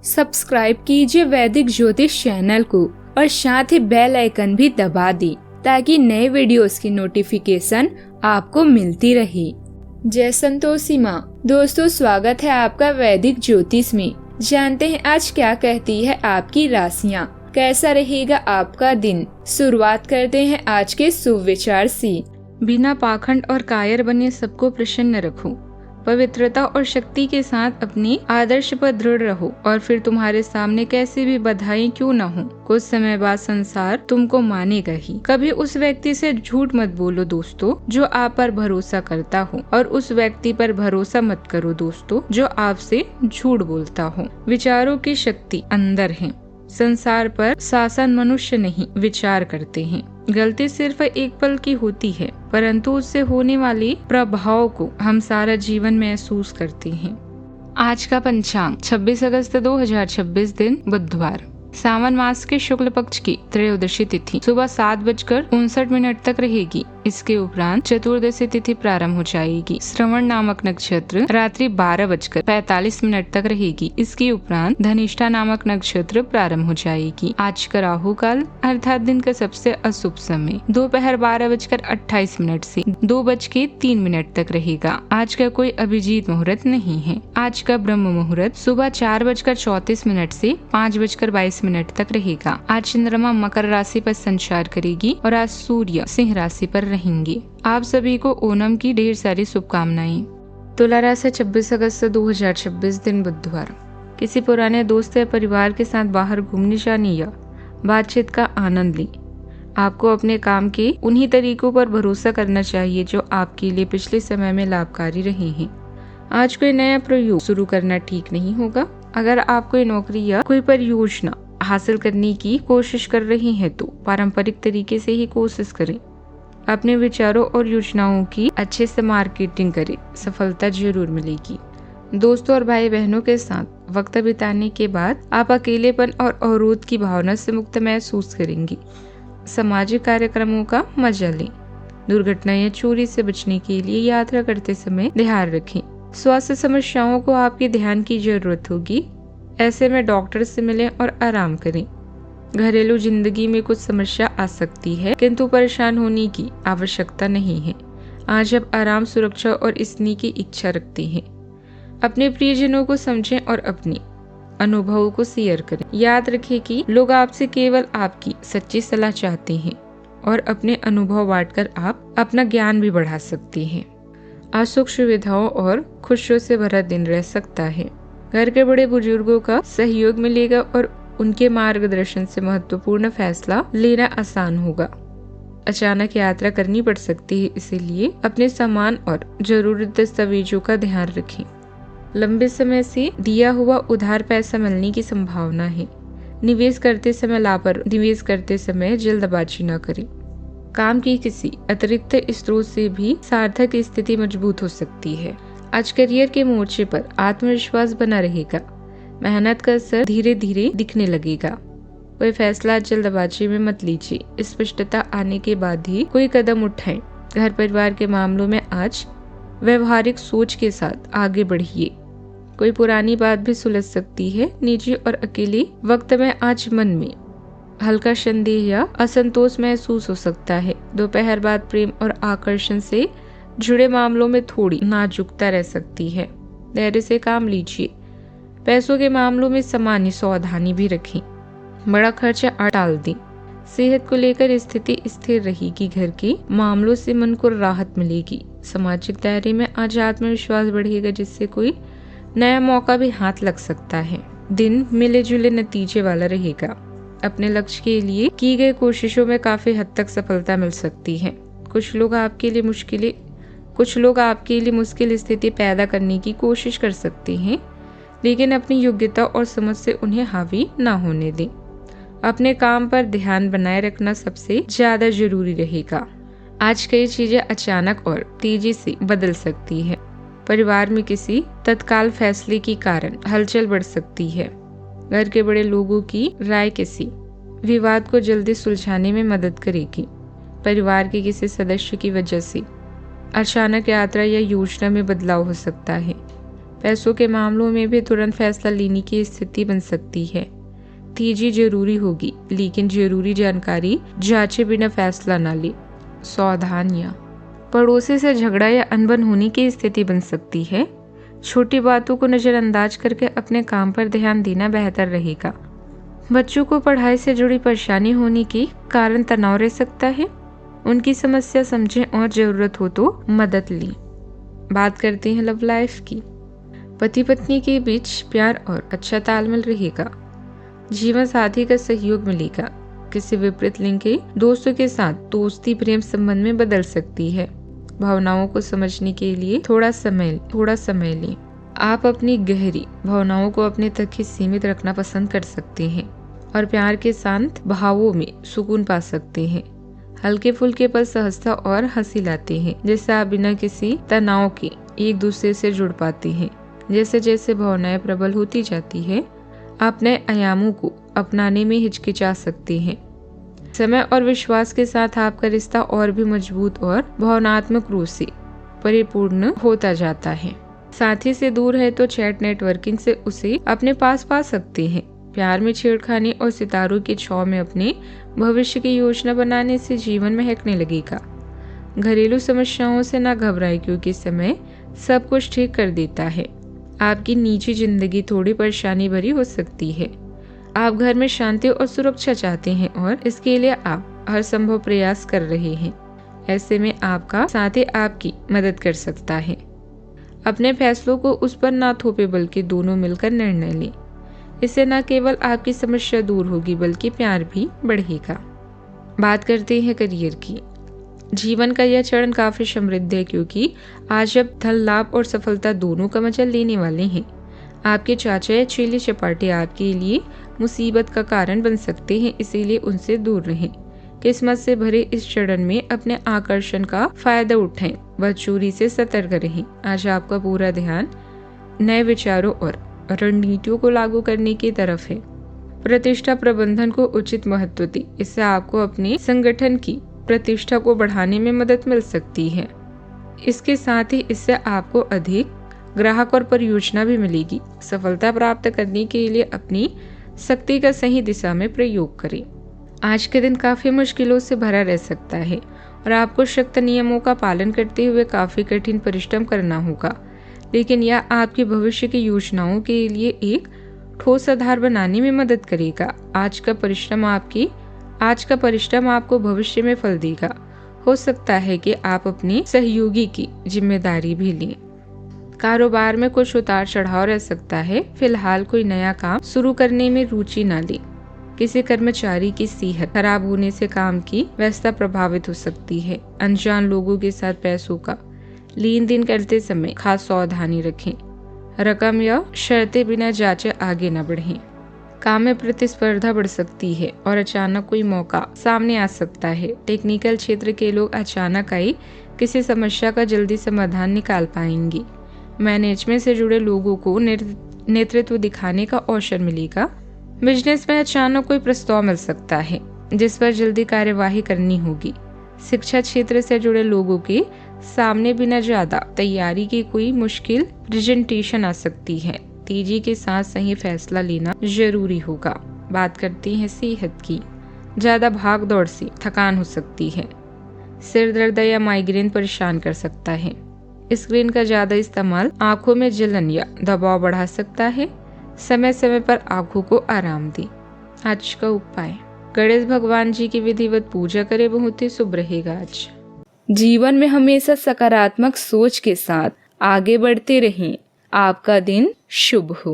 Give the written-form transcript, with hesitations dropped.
Subscribe कीजिए वैदिक ज्योतिष चैनल को और साथ ही बेल आइकन भी दबा दी ताकि नए वीडियोस की नोटिफिकेशन आपको मिलती रहे। जय संतोषी माँ। दोस्तों, स्वागत है आपका वैदिक ज्योतिष में। जानते हैं आज क्या कहती है आपकी राशियाँ, कैसा रहेगा आपका दिन। शुरुआत करते हैं आज के शुभ विचार से। बिना पाखंड और कायर बने सबको प्रसन्न रखो। पवित्रता और शक्ति के साथ अपने आदर्श पर दृढ़ रहो और फिर तुम्हारे सामने कैसी भी बाधाएं क्यों न हो, कुछ समय बाद संसार तुमको मानेगा ही। कभी उस व्यक्ति से झूठ मत बोलो दोस्तों जो आप पर भरोसा करता हो, और उस व्यक्ति पर भरोसा मत करो दोस्तों जो आपसे झूठ बोलता हो। विचारों की शक्ति अंदर है। संसार पर शासन मनुष्य नहीं विचार करते हैं। गलती सिर्फ एक पल की होती है, परंतु उससे होने वाले प्रभाव को हम सारा जीवन महसूस करते हैं। आज का पंचांग 26 अगस्त 2026 दिन बुधवार। सावन मास के शुक्ल पक्ष की त्रयोदशी तिथि सुबह 7:59 तक रहेगी। इसके उपरांत चतुर्दशी तिथि प्रारंभ हो जाएगी। श्रवण नामक नक्षत्र रात्रि 12:45 तक रहेगी। इसके उपरांत धनिष्ठा नामक नक्षत्र प्रारंभ हो जाएगी। आज का राहु काल अर्थात दिन का सबसे अशुभ समय दोपहर 12:28 से 2:03 तक रहेगा। आज का कोई अभिजीत मुहूर्त नहीं है। आज का ब्रह्म मुहूर्त सुबह 4:34 से 5:22 तक रहेगा। आज चंद्रमा मकर राशि पर संचार करेगी और आज सूर्य सिंह राशि पर रहेंगे। आप सभी को ओणम की ढेर सारी शुभकामनाएं। तुला राशि 26 अगस्त 2026 दिन बुधवार। किसी पुराने दोस्त या परिवार के साथ बाहर घूमने जाने या बातचीत का आनंद लें। आपको अपने काम के उन्हीं तरीकों पर भरोसा करना चाहिए जो आपके लिए पिछले समय में लाभकारी रहे हैं। आज कोई नया प्रयोग शुरू करना ठीक नहीं होगा। अगर आप कोई नौकरी या कोई परियोजना हासिल करने की कोशिश कर रहे हैं तो पारंपरिक तरीके से ही कोशिश करें। अपने विचारों और योजनाओं की अच्छे से मार्केटिंग करें, सफलता जरूर मिलेगी। दोस्तों और भाई बहनों के साथ वक्त बिताने के बाद आप अकेलेपन और अवरोध की भावना से मुक्त महसूस करेंगे। सामाजिक कार्यक्रमों का मजा लें। दुर्घटना या चोरी से बचने के लिए यात्रा करते समय ध्यान रखें। स्वास्थ्य समस्याओं को आपके ध्यान की जरूरत होगी। ऐसे में डॉक्टर से मिलें और आराम करें। घरेलू जिंदगी में कुछ समस्या आ सकती है, किंतु परेशान होने की आवश्यकता नहीं है। आज आप आराम, सुरक्षा और स्नेह की इच्छा रखते हैं। अपने प्रियजनों को समझें और अपने अनुभवों को शेयर करें। याद रखें कि लोग आपसे केवल आपकी सच्ची सलाह चाहते हैं और अपने अनुभव बांटकर आप अपना ज्ञान भी बढ़ा सकते हैं। आज सुख सुविधाओं और खुशियों से भरा दिन रह सकता है। घर के बड़े बुजुर्गों का सहयोग मिलेगा और उनके मार्गदर्शन से महत्वपूर्ण फैसला लेना आसान होगा। अचानक यात्रा करनी पड़ सकती है, इसीलिए अपने सामान और जरूरी दस्तावेजों का ध्यान रखें। लंबे समय से दिया हुआ उधार पैसा मिलने की संभावना है। निवेश करते समय जल्दबाजी न करें। काम की किसी अतिरिक्त स्रोत से भी सार्थक स्थिति मजबूत हो सकती है। आज करियर के मोर्चे पर आत्मविश्वास बना रहेगा। मेहनत का असर धीरे धीरे दिखने लगेगा। कोई फैसला जल्दबाजी में मत लीजिए। स्पष्टता आने के बाद ही कोई कदम उठाएं। घर परिवार के मामलों में आज व्यवहारिक सोच के साथ आगे बढ़िए। कोई पुरानी बात भी सुलझ सकती है। निजी और अकेले वक्त में आज मन में हल्का संदेह या असंतोष महसूस हो सकता है। दोपहर बाद प्रेम और आकर्षण से जुड़े मामलों में थोड़ी नाजुकता रह सकती है। धैर्य से काम लीजिए। पैसों के मामलों में सामान्य सावधानी भी रखें। बड़ा खर्चा टाल दें। सेहत को लेकर स्थिति स्थिर रहेगी। घर के मामलों से मन को राहत मिलेगी। सामाजिक दायरे में आज आत्मविश्वास बढ़ेगा, जिससे कोई नया मौका भी हाथ लग सकता है। दिन मिले जुले नतीजे वाला रहेगा। अपने लक्ष्य के लिए की गई कोशिशों में काफी हद तक सफलता मिल सकती है। कुछ लोग आपके लिए मुश्किल स्थिति पैदा करने की कोशिश कर सकते हैं, लेकिन अपनी योग्यता और समझ से उन्हें हावी न होने दें। अपने काम पर ध्यान बनाए रखना सबसे ज्यादा जरूरी रहेगा। आज कई चीजें अचानक और तेजी से बदल सकती है। परिवार में किसी तत्काल फैसले के कारण हलचल बढ़ सकती है। घर के बड़े लोगों की राय किसी विवाद को जल्दी सुलझाने में मदद करेगी। परिवार के किसी सदस्य की वजह से अचानक यात्रा या योजना में बदलाव हो सकता है। पैसों के मामलों में भी तुरंत फैसला लेने की स्थिति बन सकती है। तेजी जरूरी होगी, लेकिन जरूरी जानकारी जांचे बिना फैसला न ले। सावधानियां, पड़ोसी से झगड़ा या अनबन होने की स्थिति बन सकती है। छोटी बातों को नजरअंदाज करके अपने काम पर ध्यान देना बेहतर रहेगा। बच्चों को पढ़ाई से जुड़ी परेशानी होने के कारण तनाव रह सकता है। उनकी समस्या समझें और जरूरत हो तो मदद लें। बात करते हैं लव लाइफ की। पति पत्नी के बीच प्यार और अच्छा तालमेल रहेगा। जीवन साथी का सहयोग मिलेगा। किसी विपरीत लिंग के दोस्तों के साथ दोस्ती प्रेम संबंध में बदल सकती है। भावनाओं को समझने के लिए थोड़ा समय लें। आप अपनी गहरी भावनाओं को अपने तक ही सीमित रखना पसंद कर सकते हैं और प्यार के शांत भावों में सुकून पा सकते हैं। हल्के फुल्के पल सहजता और हंसी लाते हैं, जिससे आप बिना किसी तनाव के एक दूसरे से जुड़ पाते हैं। जैसे जैसे भावनाएं प्रबल होती जाती है, आप नए आयामों को अपनाने में हिचकिचा सकते हैं। समय और विश्वास के साथ आपका रिश्ता और भी मजबूत और भावनात्मक रूप से परिपूर्ण होता जाता है। साथी से दूर है तो चैट नेटवर्किंग से उसे अपने पास पा सकते हैं। प्यार में छेड़खानी और सितारों की छाव में अपने भविष्य की योजना बनाने से जीवन महकने लगेगा। घरेलू समस्याओं से ना घबराएं, क्योंकि समय सब कुछ ठीक कर देता है। आपकी निजी जिंदगी थोड़ी परेशानी भरी हो सकती है। आप घर में शांति और सुरक्षा चाहते हैं और इसके लिए आप हर संभव प्रयास कर रहे हैं। ऐसे में आपका साथी आपकी मदद कर सकता है। अपने फैसलों को उस पर ना थोपे, बल्कि दोनों मिलकर निर्णय लें। इससे न केवल आपकी समस्या दूर होगी, बल्कि प्यार भी बढ़ेगा। बात करते हैं करियर की। जीवन का यह चरण काफी समृद्ध है, क्योंकि आज अब धन लाभ और सफलता दोनों का मजा लेने वाले हैं। आपके चाचा या चेले चपाटे आपके लिए मुसीबत का कारण बन सकते हैं, इसीलिए उनसे दूर रहें। किस्मत से भरे इस चरण में अपने आकर्षण का फायदा उठाएं, व चोरी से सतर्क रहें। आज आपका पूरा ध्यान नए विचारों और रणनीतियों को लागू करने की तरफ है। प्रतिष्ठा प्रबंधन को उचित महत्व दें, इससे आपको अपने संगठन की प्रतिष्ठा को बढ़ाने में मदद मिल सकती है। इसके साथ ही इससे आपको अधिक ग्राहक और परियोजना भी मिलेगी। सफलता प्राप्त करने के लिए अपनी शक्ति का सही दिशा में प्रयोग करें। आज के दिन काफी मुश्किलों से भरा रह सकता है और आपको सख्त नियमों का पालन करते हुए काफी कठिन परिश्रम करना होगा, लेकिन यह आपके भविष्य की योजनाओं के लिए एक ठोस आधार बनाने में मदद करेगा। आज का परिश्रम आपको भविष्य में फल देगा। हो सकता है कि आप अपनी सहयोगी की जिम्मेदारी भी लें। कारोबार में कुछ उतार चढ़ाव रह सकता है। फिलहाल कोई नया काम शुरू करने में रुचि न लें। किसी कर्मचारी की सेहत खराब होने से काम की व्यवस्था प्रभावित हो सकती है। अनजान लोगों के साथ पैसों का लेन देन करते समय खास सावधानी रखें। रकम या शर्तें बिना जांचे आगे न बढ़ें। काम में प्रतिस्पर्धा बढ़ सकती है और अचानक कोई मौका सामने आ सकता है। टेक्निकल क्षेत्र के लोग अचानक आई किसी समस्या का जल्दी समाधान निकाल पाएंगे। मैनेजमेंट से जुड़े लोगों को नेतृत्व दिखाने का अवसर मिलेगा। बिजनेस में अचानक कोई प्रस्ताव मिल सकता है जिस पर जल्दी कार्यवाही करनी होगी। शिक्षा क्षेत्र से जुड़े लोगों के सामने बिना ज्यादा तैयारी के कोई मुश्किल प्रेजेंटेशन आ सकती है। तेजी के साथ सही फैसला लेना जरूरी होगा। बात करते हैं सेहत की। ज्यादा भाग दौड़ से थकान हो सकती है। सिर दर्द या माइग्रेन परेशान कर सकता है। स्क्रीन का ज्यादा इस्तेमाल आंखों में जलन या दबाव बढ़ा सकता है। समय समय पर आंखों को आराम दें। आज का उपाय, गणेश भगवान जी की विधिवत पूजा करें, बहुत ही शुभ रहेगा। आज जीवन में हमेशा सकारात्मक सोच के साथ आगे बढ़ते रहें। आपका दिन शुभ हो।